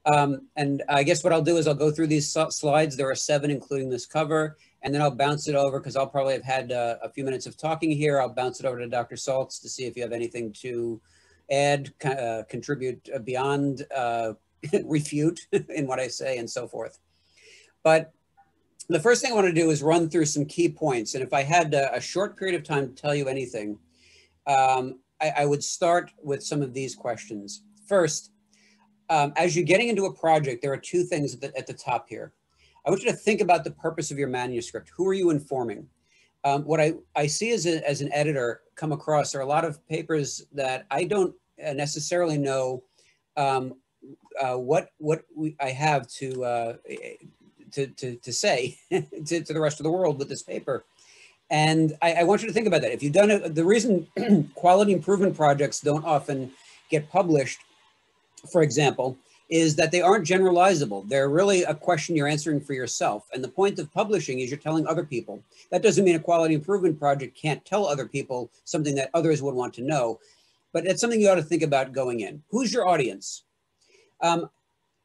And I guess what I'll do is I'll go through these slides. There are 7, including this cover, and then I'll bounce it over because I'll probably have had a few minutes of talking here. I'll bounce it over to Dr. Saltz to see if you have anything to add, contribute beyond refute in what I say and so forth. But the first thing I want to do is run through some key points. And if I had a short period of time to tell you anything, I would start with some of these questions. First, as you're getting into a project, there are 2 things at the top here. I want you to think about the purpose of your manuscript. Who are you informing? What I see as an editor come across are a lot of papers that I don't necessarily know what I have to say to the rest of the world with this paper. And I want you to think about that. If you've done it, the reason quality improvement projects don't often get published, for example, is that they aren't generalizable. They're really a question you're answering for yourself. And the point of publishing is you're telling other people. That doesn't mean a quality improvement project can't tell other people something that others would want to know, but it's something you ought to think about going in. Who's your audience?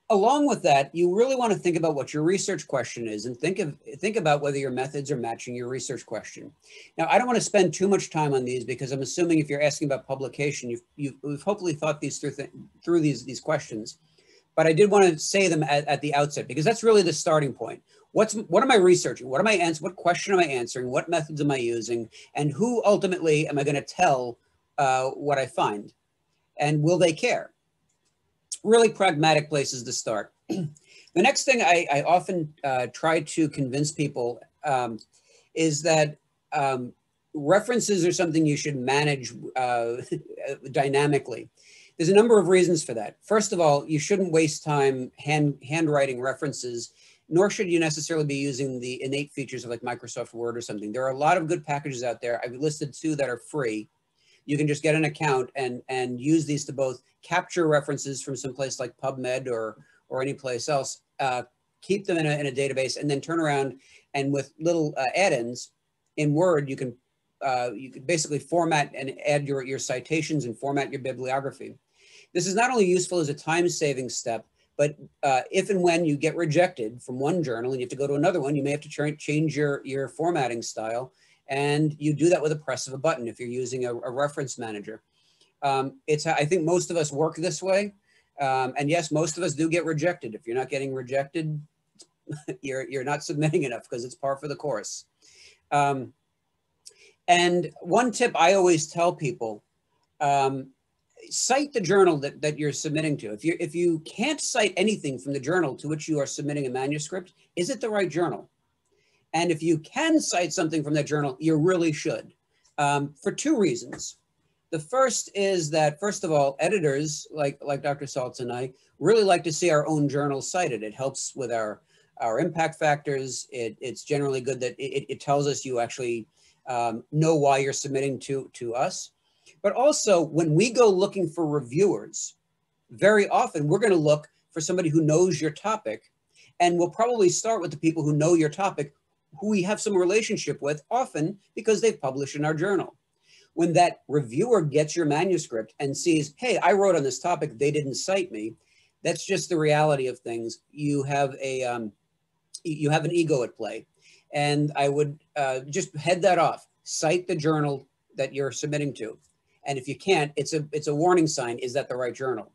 Along with that, you really want to think about what your research question is and think about whether your methods are matching your research question. Now, I don't want to spend too much time on these because I'm assuming if you're asking about publication, you've hopefully thought these through these questions. But I did want to say them at the outset because that's really the starting point. What am I researching? What question am I answering? What methods am I using? And who ultimately am I going to tell what I find? And will they care? Really pragmatic places to start. The next thing I often try to convince people is that references are something you should manage dynamically. There's a number of reasons for that. First of all, you shouldn't waste time handwriting references, nor should you necessarily be using the innate features of like Microsoft Word or something. There are a lot of good packages out there. I've listed 2 that are free. You can just get an account and use these to both capture references from someplace like PubMed or any place else, keep them in a database, and then turn around and with little add-ins in Word, you can basically format and add your citations and format your bibliography. This is not only useful as a time-saving step, but if and when you get rejected from one journal and you have to go to another one, you may have to change your formatting style. And you do that with a press of a button if you're using a reference manager. I think most of us work this way. And yes, most of us do get rejected. If you're not getting rejected, you're not submitting enough because it's par for the course. And one tip I always tell people, cite the journal that you're submitting to. If you can't cite anything from the journal to which you are submitting a manuscript, is it the right journal? And if you can cite something from that journal, you really should, for 2 reasons. The first is that, first of all, editors like Dr. Saltz and I really like to see our own journals cited. It helps with our impact factors. It's generally good that it tells us you actually know why you're submitting to us. But also, when we go looking for reviewers, very often we're going to look for somebody who knows your topic, and we'll probably start with the people who know your topic, who we have some relationship with, often because they've published in our journal. When that reviewer gets your manuscript and sees, hey, I wrote on this topic, they didn't cite me, that's just the reality of things. You have an ego at play. And I would just head that off. Cite the journal that you're submitting to. And if you can't, it's a warning sign. Is that the right journal?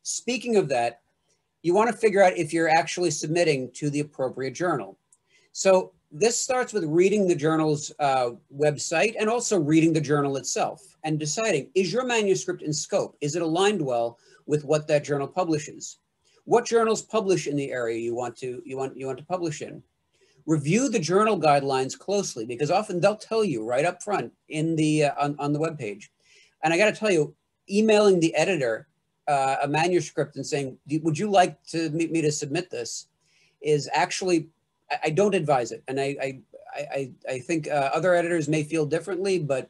Speaking of that, you want to figure out if you're actually submitting to the appropriate journal. So this starts with reading the journal's website and also reading the journal itself and deciding, is your manuscript in scope? Is it aligned well with what that journal publishes? What journals publish in the area you want to publish in? Review the journal guidelines closely because often they'll tell you right up front in the on the webpage. And I got to tell you, emailing the editor a manuscript and saying, would you like to meet me to submit this, is actually, I don't advise it. And I think other editors may feel differently, but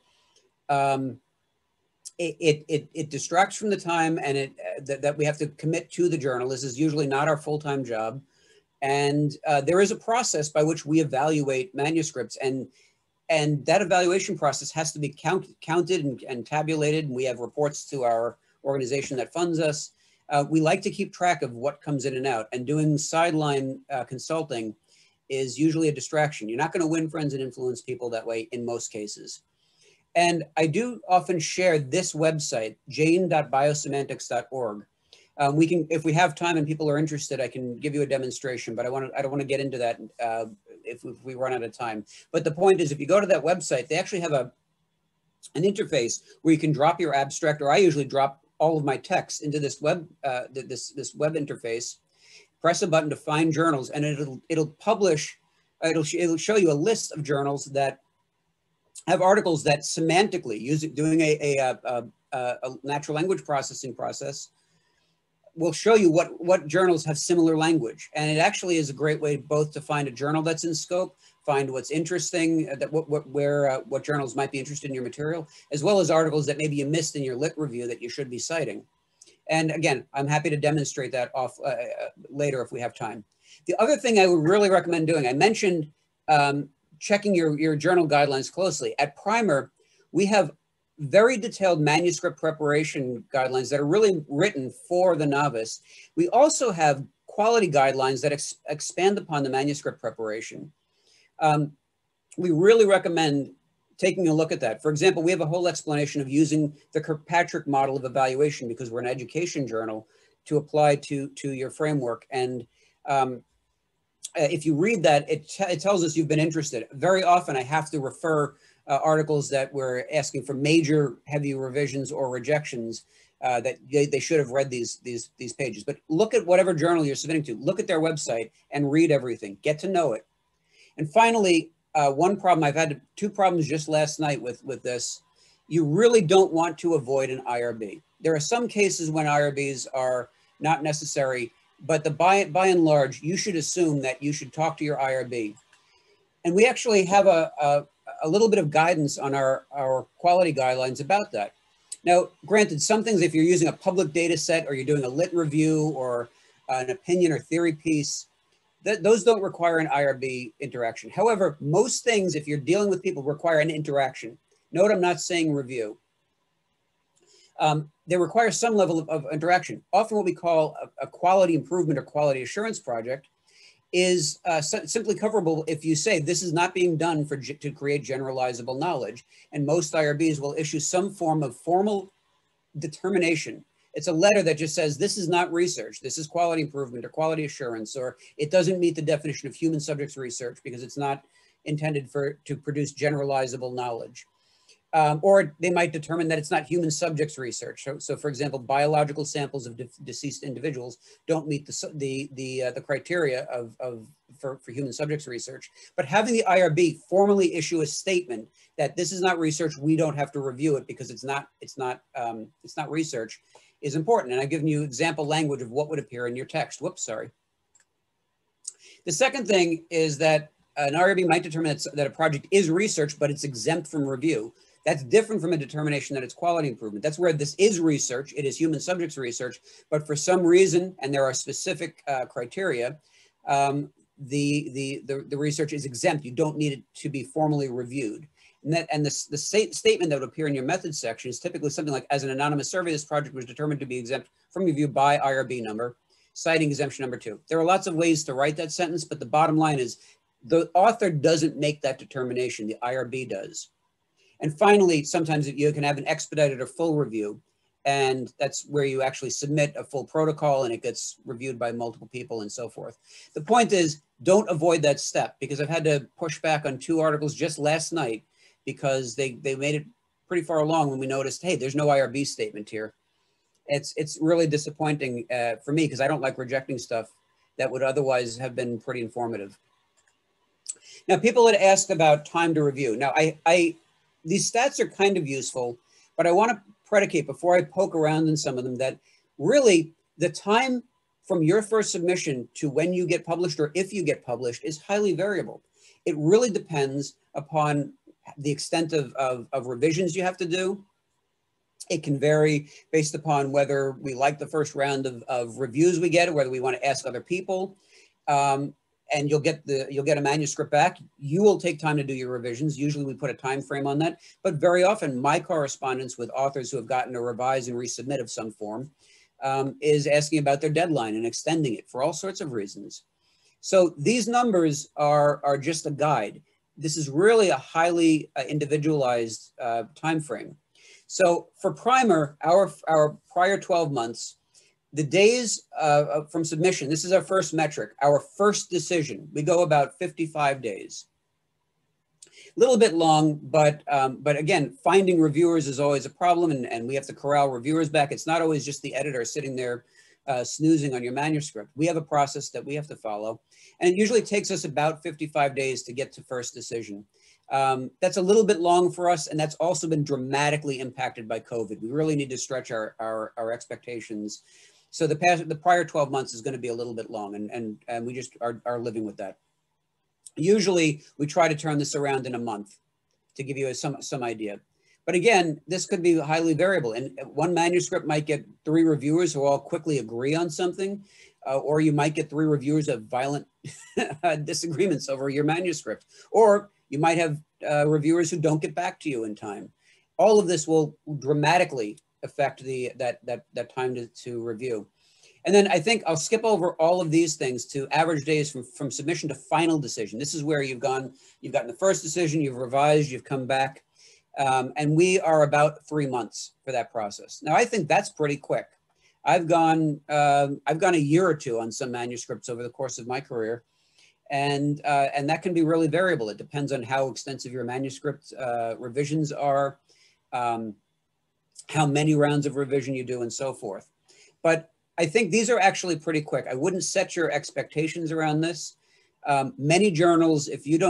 it distracts from the time and that we have to commit to the journal. This is usually not our full-time job. And there is a process by which we evaluate manuscripts, and that evaluation process has to be counted and tabulated. And we have reports to our organization that funds us. we like to keep track of what comes in and out, and doing sideline consulting is usually a distraction. You're not going to win friends and influence people that way in most cases. And I do often share this website, jane.biosemantics.org. We can, if we have time and people are interested, I can give you a demonstration, but I don't want to get into that if we run out of time. But the point is, if you go to that website, they actually have an interface where you can drop your abstract, or I usually drop all of my text into this web interface, press a button to find journals, and it'll publish, it'll show you a list of journals that have articles that semantically doing a natural language processing process will show you what journals have similar language. And it actually is a great way both to find a journal that's in scope, find what's interesting, what journals might be interested in your material, as well as articles that maybe you missed in your lit review that you should be citing. And again, I'm happy to demonstrate that later if we have time. The other thing I would really recommend doing, I mentioned checking your journal guidelines closely. At Primer, we have very detailed manuscript preparation guidelines that are really written for the novice. We also have quality guidelines that expand upon the manuscript preparation. We really recommend taking a look at that. For example, we have a whole explanation of using the Kirkpatrick model of evaluation, because we're an education journal, to apply to your framework. And if you read that, it tells us you've been interested. Very often I have to refer articles that we're asking for major heavy revisions or rejections that they should have read these pages. But look at whatever journal you're submitting to, look at their website and read everything, get to know it. And finally, one problem, I've had two problems just last night with this. You really don't want to avoid an IRB. There are some cases when IRBs are not necessary, but by and large, you should assume that you should talk to your IRB. And we actually have a little bit of guidance on our quality guidelines about that. Now, granted, some things, if you're using a public data set or you're doing a lit review or an opinion or theory piece, those don't require an IRB interaction. However, most things, if you're dealing with people, require an interaction. Note, I'm not saying review. They require some level of interaction. Often what we call a quality improvement or quality assurance project is simply coverable if you say this is not being done to create generalizable knowledge. And most IRBs will issue some form of formal determination. It's a letter that just says this is not research, this is quality improvement or quality assurance, or it doesn't meet the definition of human subjects research because it's not intended to produce generalizable knowledge. Or they might determine that it's not human subjects research. So for example, biological samples of deceased individuals don't meet the criteria for human subjects research. But having the IRB formally issue a statement that this is not research, we don't have to review it because it's not research, is important. And I've given you example language of what would appear in your text. Whoops, sorry. The second thing is that an IRB might determine that a project is research, but it's exempt from review. That's different from a determination that it's quality improvement. That's where this is research, it is human subjects research, but for some reason, and there are specific criteria, the research is exempt. You don't need it to be formally reviewed. And the statement that would appear in your methods section is typically something like, as an anonymous survey, this project was determined to be exempt from review by IRB number, citing exemption number 2. There are lots of ways to write that sentence, but the bottom line is the author doesn't make that determination, the IRB does. And finally, sometimes you can have an expedited or full review, and that's where you actually submit a full protocol and it gets reviewed by multiple people and so forth. The point is, don't avoid that step, because I've had to push back on 2 articles just last night because they made it pretty far along when we noticed, hey, there's no IRB statement here. It's really disappointing for me because I don't like rejecting stuff that would otherwise have been pretty informative. Now, people had asked about time to review. Now, these stats are kind of useful, but I want to predicate before I poke around in some of them that really the time from your first submission to when you get published or if you get published is highly variable. It really depends upon the extent of revisions you have to do. It can vary based upon whether we like the first round of reviews we get or whether we want to ask other people. And you'll get a manuscript back. You will take time to do your revisions. Usually we put a time frame on that, but very often my correspondence with authors who have gotten a revise and resubmit of some form, is asking about their deadline and extending it for all sorts of reasons. So these numbers are just a guide. This is really a highly individualized time frame. So for primer, our prior 12 months, the days from submission, this is our first metric, our first decision, we go about 55 days. A little bit long, but again, finding reviewers is always a problem, and we have to corral reviewers back. It's not always just the editor sitting there snoozing on your manuscript. We have a process that we have to follow, and it usually takes us about 55 days to get to first decision. That's a little bit long for us, and that's also been dramatically impacted by COVID. We really need to stretch our expectations. So the prior 12 months is going to be a little bit long, and we just are living with that. Usually we try to turn this around in a month to give you some idea. But again, this could be highly variable. And one manuscript might get 3 reviewers who all quickly agree on something, or you might get 3 reviewers of violent disagreements over your manuscript. Or you might have reviewers who don't get back to you in time. All of this will dramatically affect that time to review. And then I think I'll skip over all of these things to average days from submission to final decision. This is where you've gotten the first decision, you've revised, you've come back. And we are about 3 months for that process. Now, I think that's pretty quick. I've gone a year or 2 on some manuscripts over the course of my career. And that can be really variable. It depends on how extensive your manuscript revisions are, how many rounds of revision you do, and so forth. But I think these are actually pretty quick. I wouldn't set your expectations around this. Many journals, if you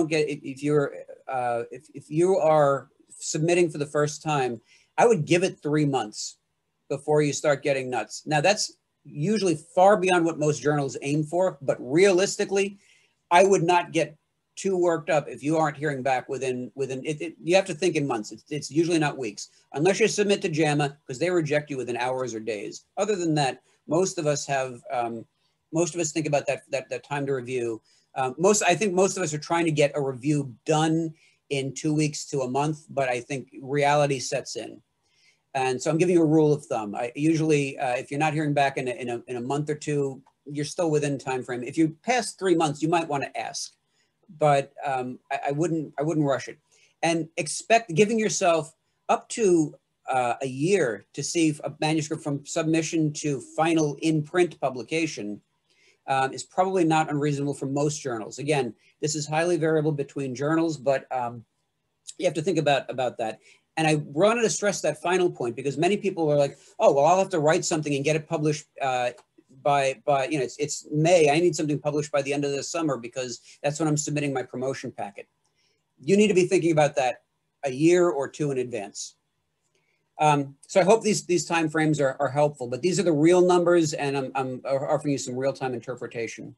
are submitting for the first time, I would give it 3 months before you start getting nuts. Now that's usually far beyond what most journals aim for, but realistically, I would not get too worked up if you aren't hearing back within you have to think in months. It's usually not weeks, unless you submit to JAMA, because they reject you within hours or days. Other than that, most of us think about that time to review. I think most of us are trying to get a review done in 2 weeks to a month, but I think reality sets in. And so I'm giving you a rule of thumb. I usually, if you're not hearing back in a month or 2, you're still within time frame. If you pass 3 months, you might want to ask, but I wouldn't rush it. And expect giving yourself up to a year to see a manuscript from submission to final in-print publication is probably not unreasonable for most journals. Again, this is highly variable between journals, but you have to think about that. And I wanted to stress that final point because many people are like, oh, well, I'll have to write something and get it published by it's May. I need something published by the end of the summer because that's when I'm submitting my promotion packet. You need to be thinking about that a year or 2 in advance. So I hope these time frames are helpful, but these are the real numbers, and I'm offering you some real-time interpretation.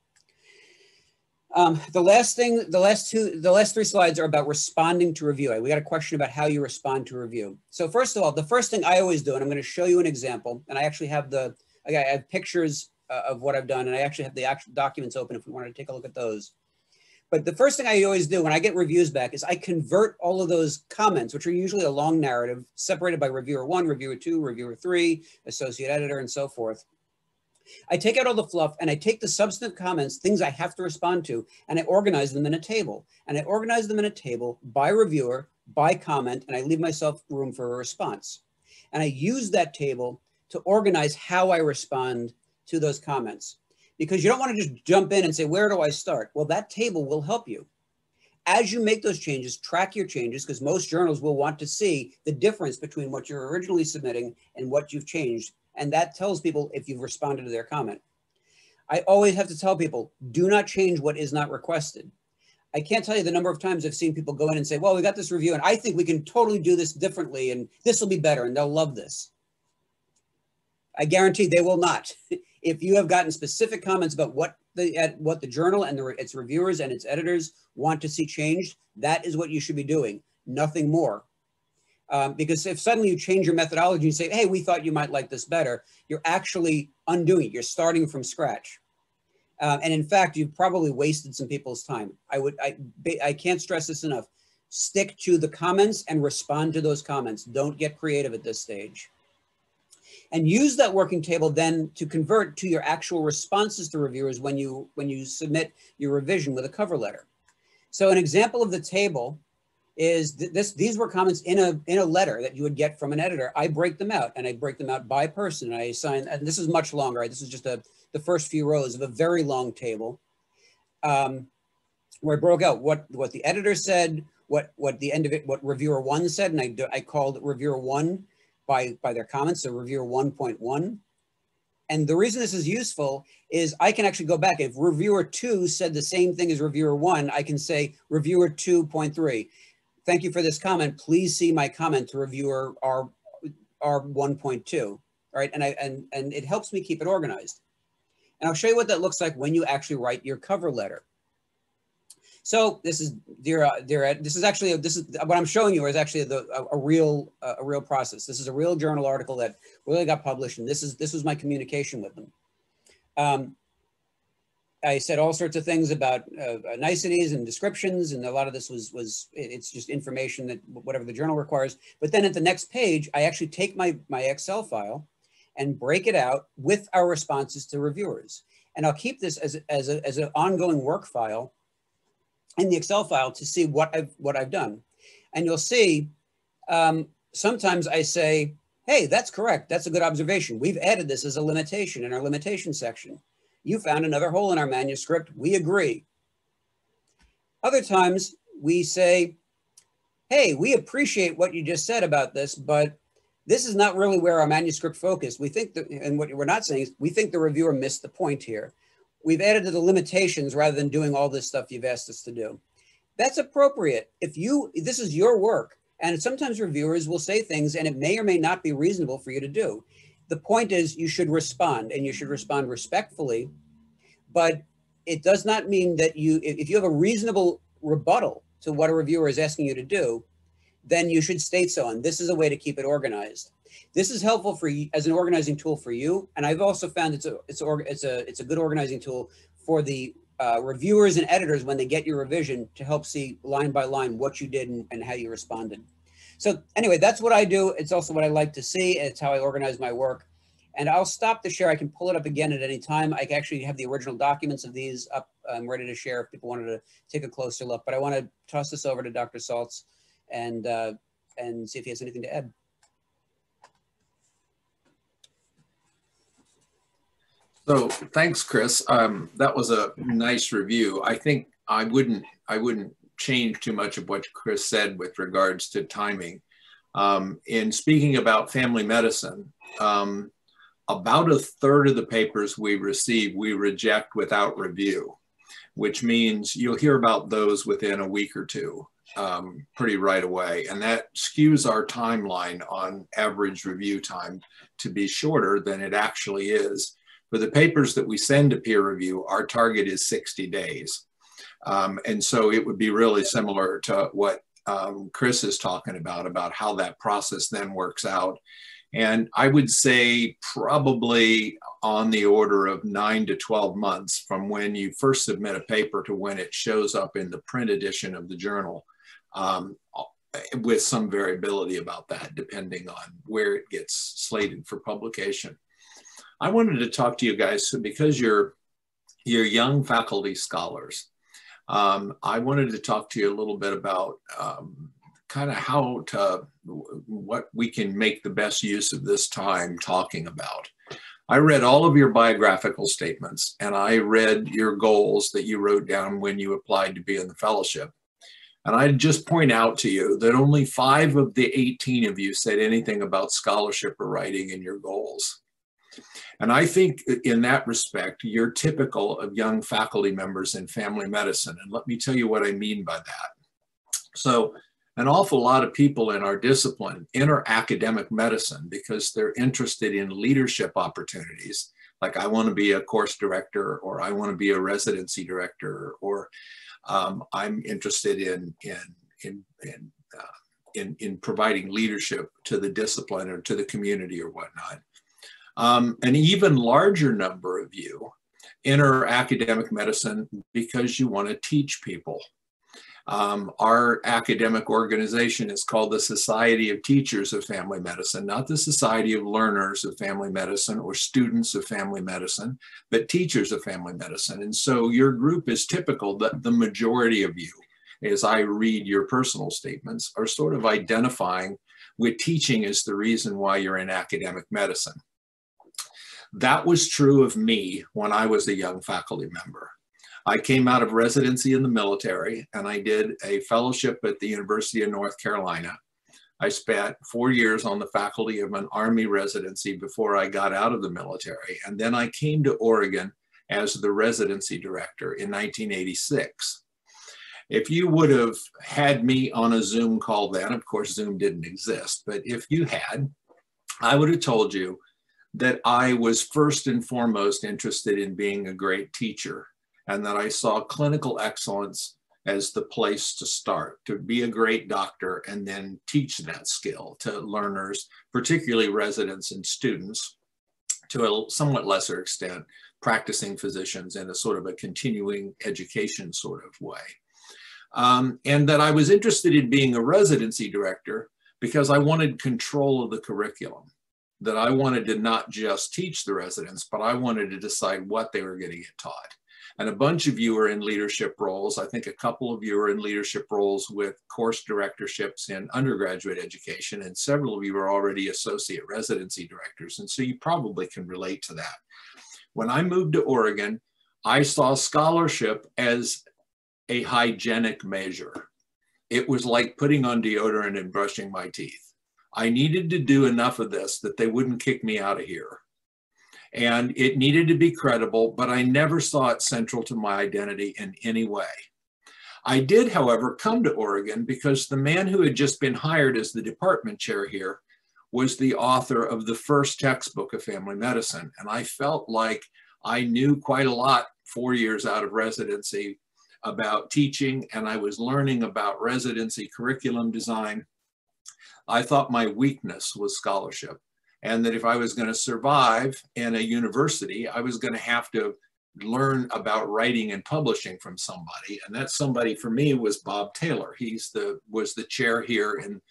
The last 3 slides are about responding to review. We got a question about how you respond to review. So first of all, the first thing I always do, and I'm going to show you an example, and I actually have I have pictures of what I've done, and I actually have the actual documents open if we wanted to take a look at those. But the first thing I always do when I get reviews back is I convert all of those comments, which are usually a long narrative, separated by reviewer 1, reviewer 2, reviewer 3, associate editor, and so forth. I take out all the fluff and I take the substantive comments, things I have to respond to, and I organize them in a table. And I organize them in a table by reviewer, by comment, and I leave myself room for a response. And I use that table to organize how I respond to those comments. Because you don't want to just jump in and say, where do I start? Well, that table will help you. As you make those changes, track your changes, because most journals will want to see the difference between what you're originally submitting and what you've changed. And that tells people if you've responded to their comment. I always have to tell people, do not change what is not requested. I can't tell you the number of times I've seen people go in and say, well, we got this review and I think we can totally do this differently and this will be better and they'll love this. I guarantee they will not. If you have gotten specific comments about what the journal and its reviewers and its editors want to see changed, that is what you should be doing, nothing more. Because if suddenly you change your methodology and say, hey, we thought you might like this better, you're actually undoing it. You're starting from scratch. And in fact, you've probably wasted some people's time. I can't stress this enough. Stick to the comments and respond to those comments. Don't get creative at this stage. and use that working table then to convert to your actual responses to reviewers when you submit your revision with a cover letter. So an example of the table is these were comments in a letter that you would get from an editor. I break them out, and I break them out by person, and I assign, and this is much longer. This is just the first few rows of a very long table, where I broke out what the editor said, what the end of it, what reviewer one said, and I called reviewer one by their comments, so reviewer 1.1. And the reason this is useful is I can actually go back. If reviewer 2 said the same thing as reviewer 1, I can say reviewer 2.3. Thank you for this comment. Please see my comment to reviewer R 1.2. Right, and it helps me keep it organized. And I'll show you what that looks like when you actually write your cover letter. So this is this is what I'm showing you is actually a real process. This is a real journal article that really got published, and this was my communication with them. I said all sorts of things about niceties and descriptions, and a lot of this it's just information that whatever the journal requires. But then at the next page, I actually take my Excel file and break it out with our responses to reviewers, and I'll keep this as an ongoing work file in the Excel file to see what I've done. And you'll see sometimes I say, hey, that's correct. That's a good observation. We've added this as a limitation in our limitation section. You found another hole in our manuscript. We agree. Other times we say, hey, we appreciate what you just said about this, but this is not really where our manuscript focused. We think that, and what we're not saying is we think the reviewer missed the point here. We've added to the limitations rather than doing all this stuff you've asked us to do. That's appropriate. This is your work, and sometimes reviewers will say things and it may or may not be reasonable for you to do. The point is you should respond, and you should respond respectfully, but it does not mean that if you have a reasonable rebuttal to what a reviewer is asking you to do, then you should state so, and this is a way to keep it organized. This is helpful for you as an organizing tool for you, and I've also found it's a good organizing tool for the reviewers and editors when they get your revision to help see line by line what you did and how you responded. So anyway, that's what I do. It's also what I like to see. It's how I organize my work. And I'll stop the share. I can pull it up again at any time. I actually have the original documents of these up. I'm ready to share if people wanted to take a closer look. But I want to toss this over to Dr. Saltz and see if he has anything to add. So thanks, Chris. That was a nice review. I think I wouldn't change too much of what Chris said with regards to timing. In speaking about family medicine, about a third of the papers we receive, we reject without review, which means you'll hear about those within a week or two, pretty right away. And that skews our timeline on average review time to be shorter than it actually is. For the papers that we send to peer review, our target is 60 days. And so it would be really similar to what Chris is talking about how that process then works out. And I would say probably on the order of 9 to 12 months from when you first submit a paper to when it shows up in the print edition of the journal, with some variability about that, depending on where it gets slated for publication. I wanted to talk to you guys because you're young faculty scholars. I wanted to talk to you a little bit about kind of what we can make the best use of this time talking about. I read all of your biographical statements, and I read your goals that you wrote down when you applied to be in the fellowship. And I'd just point out to you that only 5 of the 18 of you said anything about scholarship or writing in your goals. And I think in that respect, you're typical of young faculty members in family medicine. And let me tell you what I mean by that. So an awful lot of people in our discipline enter academic medicine because they're interested in leadership opportunities. Like I want to be a course director, or I want to be a residency director, or I'm interested in providing leadership to the discipline or to the community or whatnot. An even larger number of you enter academic medicine because you want to teach people. Our academic organization is called the Society of Teachers of Family Medicine, not the Society of Learners of Family Medicine or Students of Family Medicine, but Teachers of Family Medicine. And so your group is typical that the majority of you, as I read your personal statements, are sort of identifying with teaching as the reason why you're in academic medicine. That was true of me when I was a young faculty member. I came out of residency in the military and I did a fellowship at the University of North Carolina. I spent 4 years on the faculty of an Army residency before I got out of the military. And then I came to Oregon as the residency director in 1986. If you would have had me on a Zoom call then, of course, Zoom didn't exist, but if you had, I would have told you that I was first and foremost interested in being a great teacher, and that I saw clinical excellence as the place to start, to be a great doctor and then teach that skill to learners, particularly residents and students, to a somewhat lesser extent, practicing physicians in a sort of a continuing education sort of way. And that I was interested in being a residency director because I wanted control of the curriculum, that I wanted to not just teach the residents, but I wanted to decide what they were going to get taught. And a bunch of you are in leadership roles. I think a couple of you are in leadership roles with course directorships in undergraduate education, and several of you are already associate residency directors. And so you probably can relate to that. When I moved to Oregon, I saw scholarship as a hygienic measure. It was like putting on deodorant and brushing my teeth. I needed to do enough of this that they wouldn't kick me out of here. And it needed to be credible, but I never saw it central to my identity in any way. I did, however, come to Oregon because the man who had just been hired as the department chair here was the author of the first textbook of family medicine. And I felt like I knew quite a lot 4 years out of residency about teaching, and I was learning about residency curriculum design. I thought my weakness was scholarship, and that if I was going to survive in a university, I was going to have to learn about writing and publishing from somebody. And that somebody for me was Bob Taylor. Was the chair here, and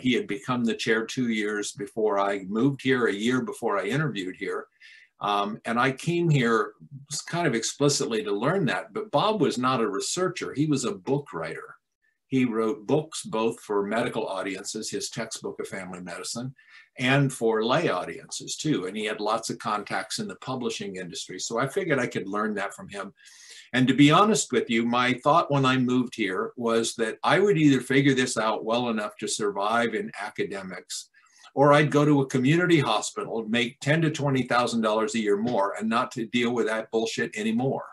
he had become the chair 2 years before I moved here, a year before I interviewed here. And I came here kind of explicitly to learn that, but Bob was not a researcher. He was a book writer. He wrote books both for medical audiences, his textbook of family medicine, and for lay audiences too. And he had lots of contacts in the publishing industry. So I figured I could learn that from him. And to be honest with you, my thought when I moved here was that I would either figure this out well enough to survive in academics, or I'd go to a community hospital, make $10,000 to $20,000 a year more, and not to deal with that bullshit anymore.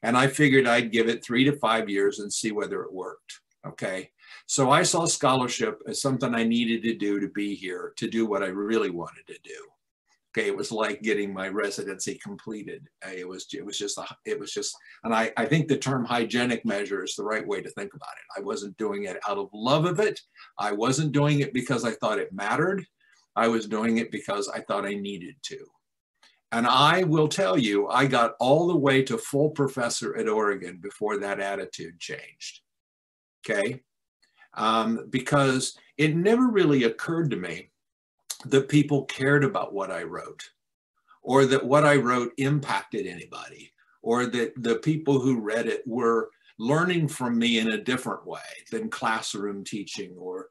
And I figured I'd give it 3 to 5 years and see whether it worked. Okay. So I saw scholarship as something I needed to do to be here, to do what I really wanted to do. Okay. It was like getting my residency completed. It was just, and I think the term hygienic measure is the right way to think about it. I wasn't doing it out of love of it. I wasn't doing it because I thought it mattered. I was doing it because I thought I needed to. And I will tell you, I got all the way to full professor at Oregon before that attitude changed, okay? Because it never really occurred to me that people cared about what I wrote, or that what I wrote impacted anybody, or that the people who read it were learning from me in a different way than classroom teaching or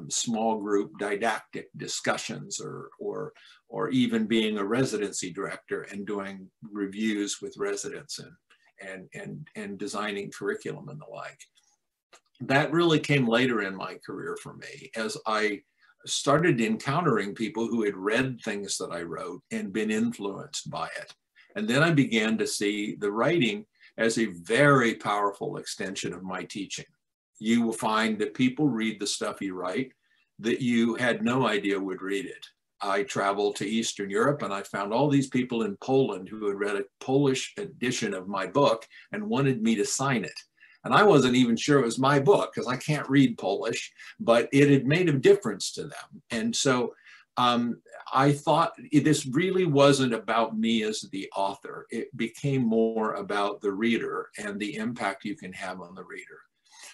small group didactic discussions, or even being a residency director and doing reviews with residents and designing curriculum and the like. That really came later in my career for me, as I started encountering people who had read things that I wrote and been influenced by it. And then I began to see the writing as a very powerful extension of my teaching. You will find that people read the stuff you write that you had no idea would read it. I traveled to Eastern Europe and I found all these people in Poland who had read a Polish edition of my book and wanted me to sign it. And I wasn't even sure it was my book because I can't read Polish, but it had made a difference to them. And so I thought this really wasn't about me as the author. It became more about the reader and the impact you can have on the reader.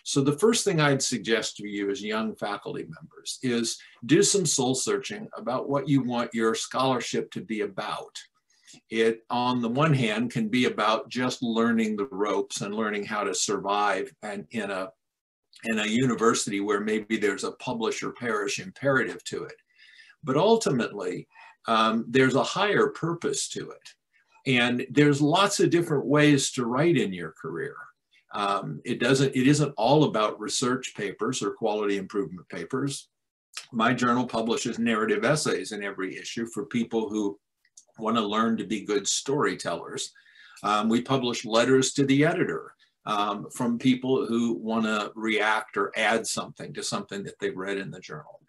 So the first thing I'd suggest to you as young faculty members is do some soul searching about what you want your scholarship to be about. It, on the one hand, can be about just learning the ropes and learning how to survive and in a university where maybe there's a publish or perish imperative to it. But ultimately, there's a higher purpose to it. And there's lots of different ways to write in your career. It isn't all about research papers or quality improvement papers. My journal publishes narrative essays in every issue for people who want to learn to be good storytellers. We publish letters to the editor from people who want to react or add something to something that they've read in the journal.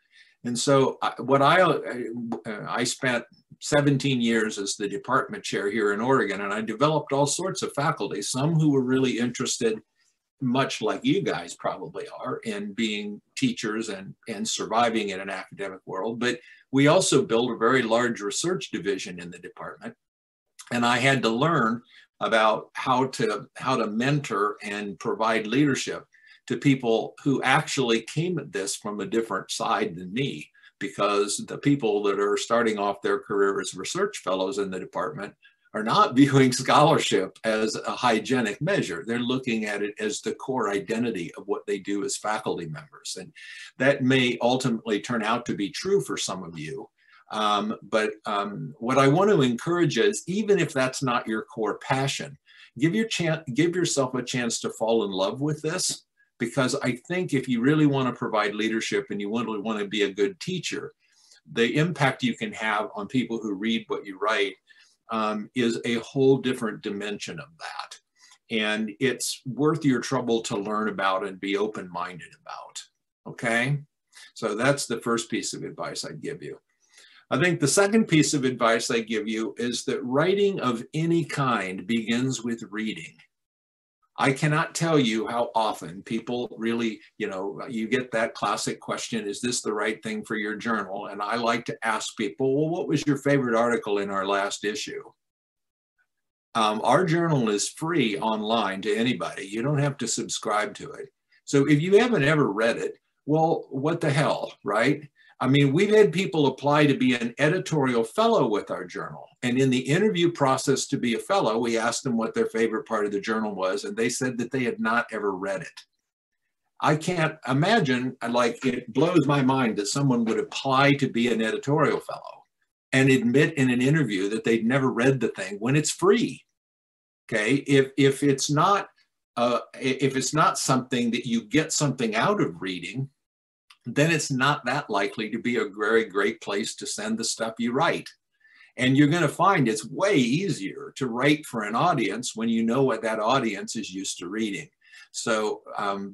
And so I spent 17 years as the department chair here in Oregon, and I developed all sorts of faculty, some who were really interested, much like you guys probably are, in being teachers and surviving in an academic world. But we also built a very large research division in the department. And I had to learn about how to mentor and provide leadership to people who actually came at this from a different side than me, because the people that are starting off their career as research fellows in the department are not viewing scholarship as a hygienic measure. They're looking at it as the core identity of what they do as faculty members. And that may ultimately turn out to be true for some of you. But what I want to encourage is, even if that's not your core passion, give yourself a chance to fall in love with this. Because I think if you really want to provide leadership and you want to be a good teacher, the impact you can have on people who read what you write is a whole different dimension of that. And it's worth your trouble to learn about and be open-minded about, okay? So that's the first piece of advice I'd give you. I think the second piece of advice I give you is that writing of any kind begins with reading. I cannot tell you how often people really, you get that classic question, is this the right thing for your journal? And I like to ask people, well, what was your favorite article in our last issue? Our journal is free online to anybody. You don't have to subscribe to it. So if you haven't ever read it, well, what the hell, right? I mean, we've had people apply to be an editorial fellow with our journal. And in the interview process to be a fellow, we asked them what their favorite part of the journal was, and they said that they had not ever read it. I can't imagine, like, it blows my mind that someone would apply to be an editorial fellow and admit in an interview that they'd never read the thing when it's free. Okay, if it's not something that you get something out of reading, then it's not that likely to be a very great place to send the stuff you write. And you're going to find it's way easier to write for an audience when you know what that audience is used to reading. So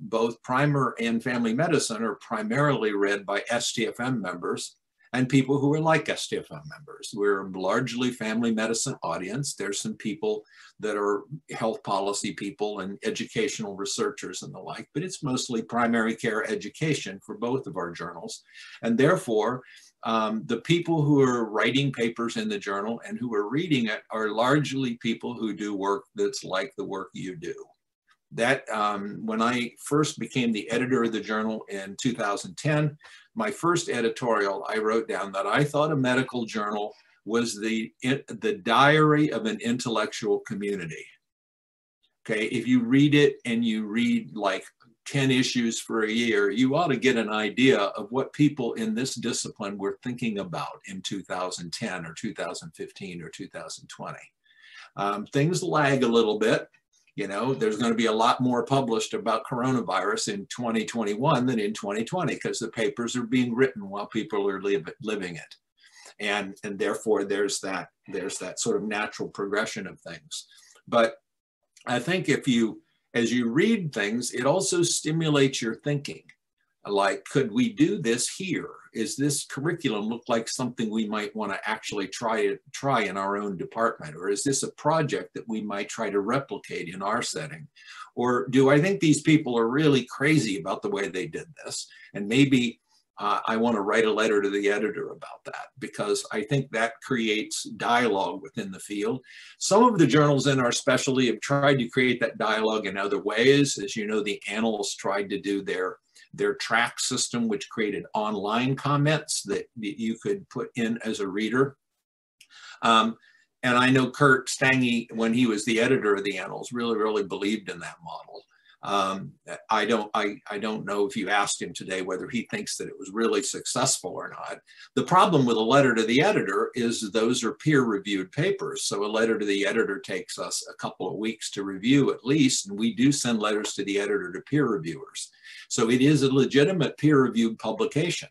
both primer and family medicine are primarily read by STFM members and people who are like STFM members. We're a largely family medicine audience. There's some people that are health policy people and educational researchers and the like, but it's mostly primary care education for both of our journals. And therefore, the people who are writing papers in the journal and who are reading it are largely people who do work that's like the work you do. That when I first became the editor of the journal in 2010, my first editorial, I wrote down that I thought a medical journal was the diary of an intellectual community. Okay, if you read it and you read like 10 issues for a year, you ought to get an idea of what people in this discipline were thinking about in 2010 or 2015 or 2020. Things lag a little bit. You know, there's going to be a lot more published about coronavirus in 2021 than in 2020 because the papers are being written while people are living it. And therefore there's that sort of natural progression of things. But I think as you read things, it also stimulates your thinking. Like, could we do this here? Is this curriculum look like something we might want to actually try in our own department? Or is this a project that we might try to replicate in our setting? Or do I think these people are really crazy about the way they did this? And maybe I want to write a letter to the editor about that, because I think that creates dialogue within the field. Some of the journals in our specialty have tried to create that dialogue in other ways. As you know, the Annals tried to do their track system, which created online comments that you could put in as a reader. And I know Kurt Stange, when he was the editor of the Annals, really believed in that model. I don't know if you asked him today whether he thinks that it was really successful or not. The problem with a letter to the editor is those are peer-reviewed papers. So a letter to the editor takes us a couple of weeks to review at least, and we do send letters to the editor to peer reviewers. So it is a legitimate peer-reviewed publication.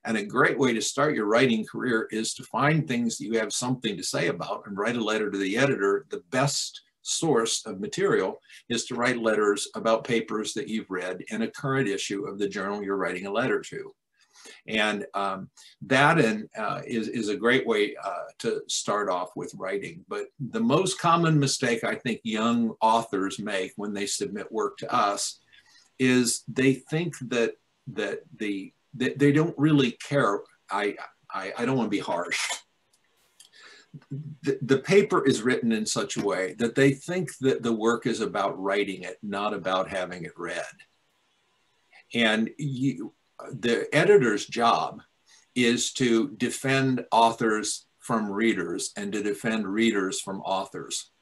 And a great way to start your writing career is to find things that you have something to say about and write a letter to the editor. The best source of material is to write letters about papers that you've read in a current issue of the journal you're writing a letter to. And that is a great way to start off with writing. But the most common mistake I think young authors make when they submit work to us is they think that they don't really care. I don't want to be harsh. The paper is written in such a way that they think that the work is about writing it, not about having it read. And the editor's job is to defend authors from readers and to defend readers from authors.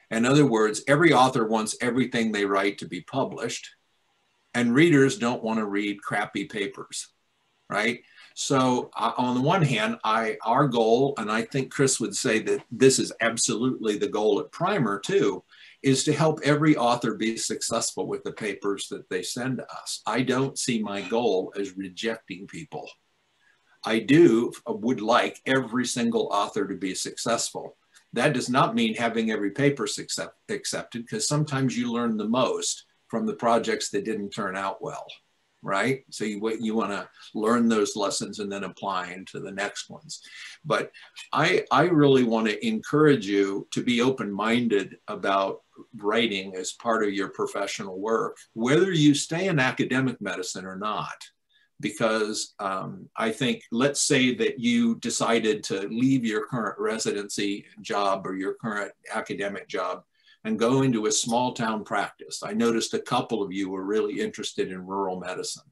In other words, every author wants everything they write to be published, and readers don't want to read crappy papers, right? So on the one hand, our goal, and I think Chris would say that this is absolutely the goal at Primer too, is to help every author be successful with the papers that they send to us. I don't see my goal as rejecting people. I would like every single author to be successful. That does not mean having every paper accepted, because sometimes you learn the most from the projects that didn't turn out well, right? So you want to learn those lessons and then apply into the next ones. But I really want to encourage you to be open-minded about writing as part of your professional work, whether you stay in academic medicine or not. Because I think, let's say that you decided to leave your current residency job or your current academic job and go into a small town practice. I noticed a couple of you were really interested in rural medicine.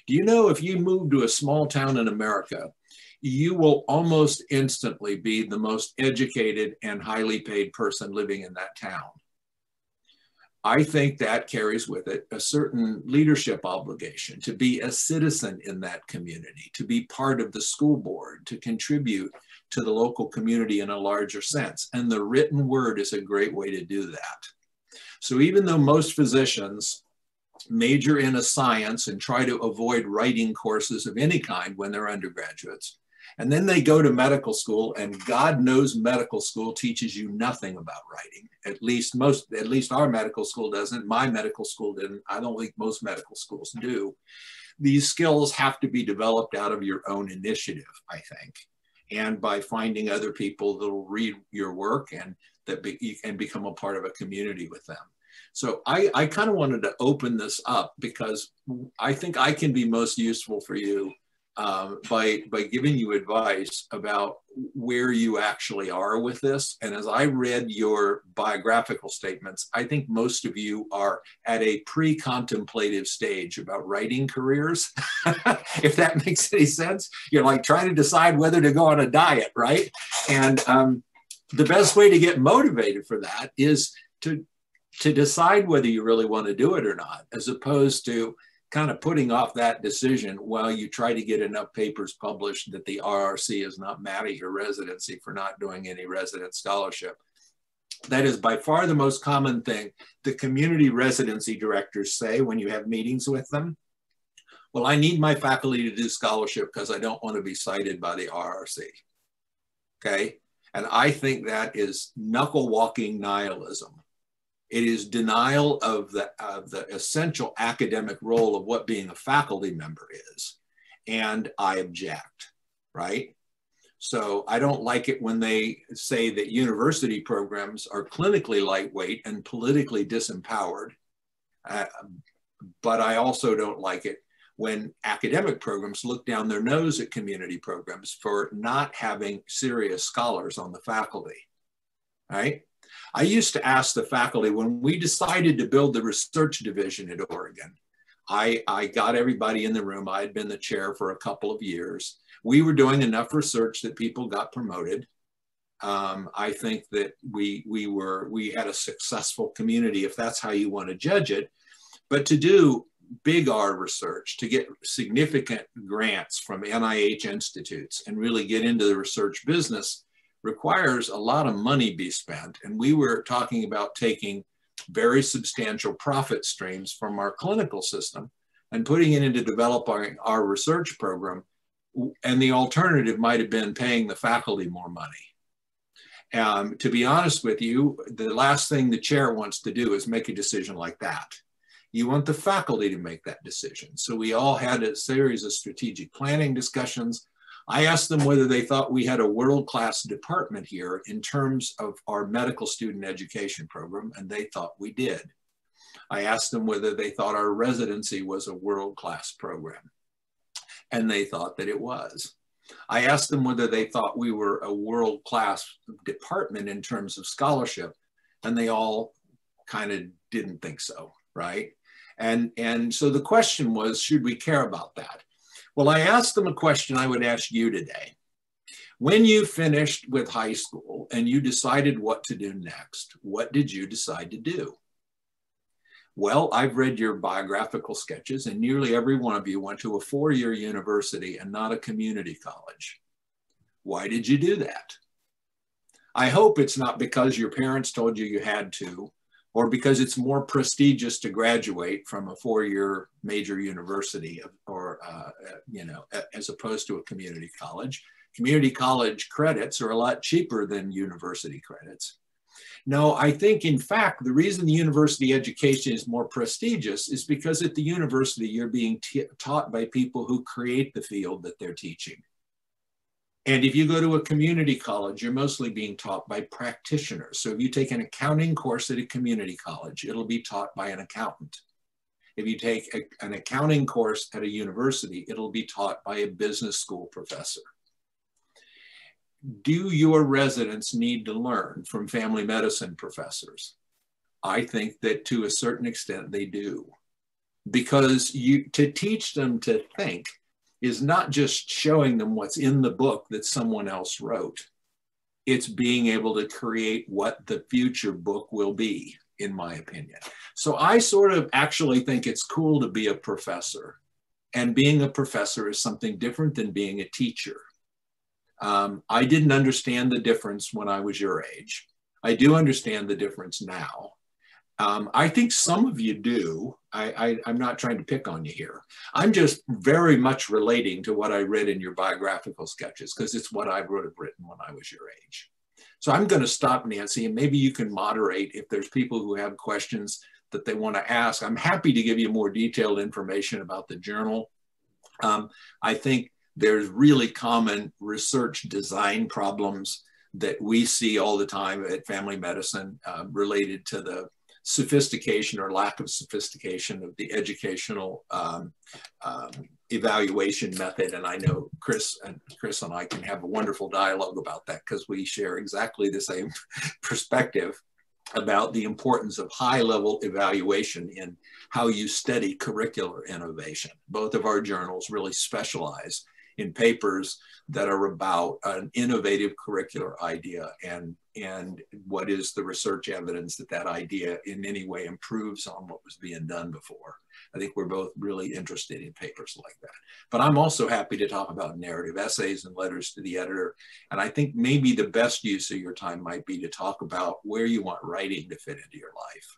Do you know, if you move to a small town in America, you will almost instantly be the most educated and highly paid person living in that town. I think that carries with it a certain leadership obligation to be a citizen in that community, to be part of the school board, to contribute to the local community in a larger sense. And the written word is a great way to do that. So even though most physicians major in a science and try to avoid writing courses of any kind when they're undergraduates, and then they go to medical school, and God knows medical school teaches you nothing about writing. At least our medical school doesn't. My medical school didn't. I don't think most medical schools do. These skills have to be developed out of your own initiative, I think, and by finding other people that will read your work and you can become a part of a community with them. So I kind of wanted to open this up because I think I can be most useful for you by giving you advice about where you actually are with this. And as I read your biographical statements, I think most of you are at a pre-contemplative stage about writing careers, if that makes any sense. You're like trying to decide whether to go on a diet, right? And the best way to get motivated for that is to decide whether you really want to do it or not, as opposed to kind of putting off that decision while you try to get enough papers published that the RRC is not mad at your residency for not doing any resident scholarship. That is by far the most common thing the community residency directors say when you have meetings with them. Well, I need my faculty to do scholarship because I don't want to be cited by the RRC. Okay? And I think that is knuckle walking nihilism. It is denial of the essential academic role of what being a faculty member is. And I object, right? So I don't like it when they say that university programs are clinically lightweight and politically disempowered. But I also don't like it when academic programs look down their nose at community programs for not having serious scholars on the faculty, right? I used to ask the faculty, when we decided to build the research division at Oregon, I got everybody in the room. I had been the chair for a couple of years. We were doing enough research that people got promoted. I think that we had a successful community, if that's how you want to judge it. But to do big R research, to get significant grants from NIH institutes and really get into the research business requires a lot of money be spent. And we were talking about taking very substantial profit streams from our clinical system and putting it into developing our research program. And the alternative might have been paying the faculty more money. To be honest with you, the last thing the chair wants to do is make a decision like that. You want the faculty to make that decision. So we all had a series of strategic planning discussions. I asked them whether they thought we had a world-class department here in terms of our medical student education program, and they thought we did. I asked them whether they thought our residency was a world-class program, and they thought that it was. I asked them whether they thought we were a world-class department in terms of scholarship, and they all kind of didn't think so, right? And so the question was, should we care about that? Well, I asked them a question I would ask you today. When you finished with high school and you decided what to do next, what did you decide to do? Well, I've read your biographical sketches, and nearly every one of you went to a four-year university and not a community college. Why did you do that? I hope it's not because your parents told you you had to, or because it's more prestigious to graduate from a four-year major university, or as opposed to a community college. Community college credits are a lot cheaper than university credits. No, I think, in fact, the reason the university education is more prestigious is because at the university, you're being taught by people who create the field that they're teaching. And if you go to a community college, you're mostly being taught by practitioners. So if you take an accounting course at a community college, it'll be taught by an accountant. If you take an accounting course at a university, it'll be taught by a business school professor. Do your residents need to learn from family medicine professors? I think that to a certain extent they do. Because to teach them to think is not just showing them what's in the book that someone else wrote. It's being able to create what the future book will be, in my opinion. So I sort of actually think it's cool to be a professor. And being a professor is something different than being a teacher. I didn't understand the difference when I was your age. I do understand the difference now. I think some of you do. I'm not trying to pick on you here. I'm just very much relating to what I read in your biographical sketches, because it's what I would have written when I was your age. So I'm going to stop, Nancy, and maybe you can moderate if there's people who have questions that they want to ask. I'm happy to give you more detailed information about the journal. I think there's really common research design problems that we see all the time at family medicine related to the sophistication or lack of sophistication of the educational evaluation method. And I know Chris and I can have a wonderful dialogue about that, because we share exactly the same perspective about the importance of high-level evaluation in how you study curricular innovation. Both of our journals really specialize in papers that are about an innovative curricular idea and what is the research evidence that that idea in any way improves on what was being done before. I think we're both really interested in papers like that. But I'm also happy to talk about narrative essays and letters to the editor. And I think maybe the best use of your time might be to talk about where you want writing to fit into your life.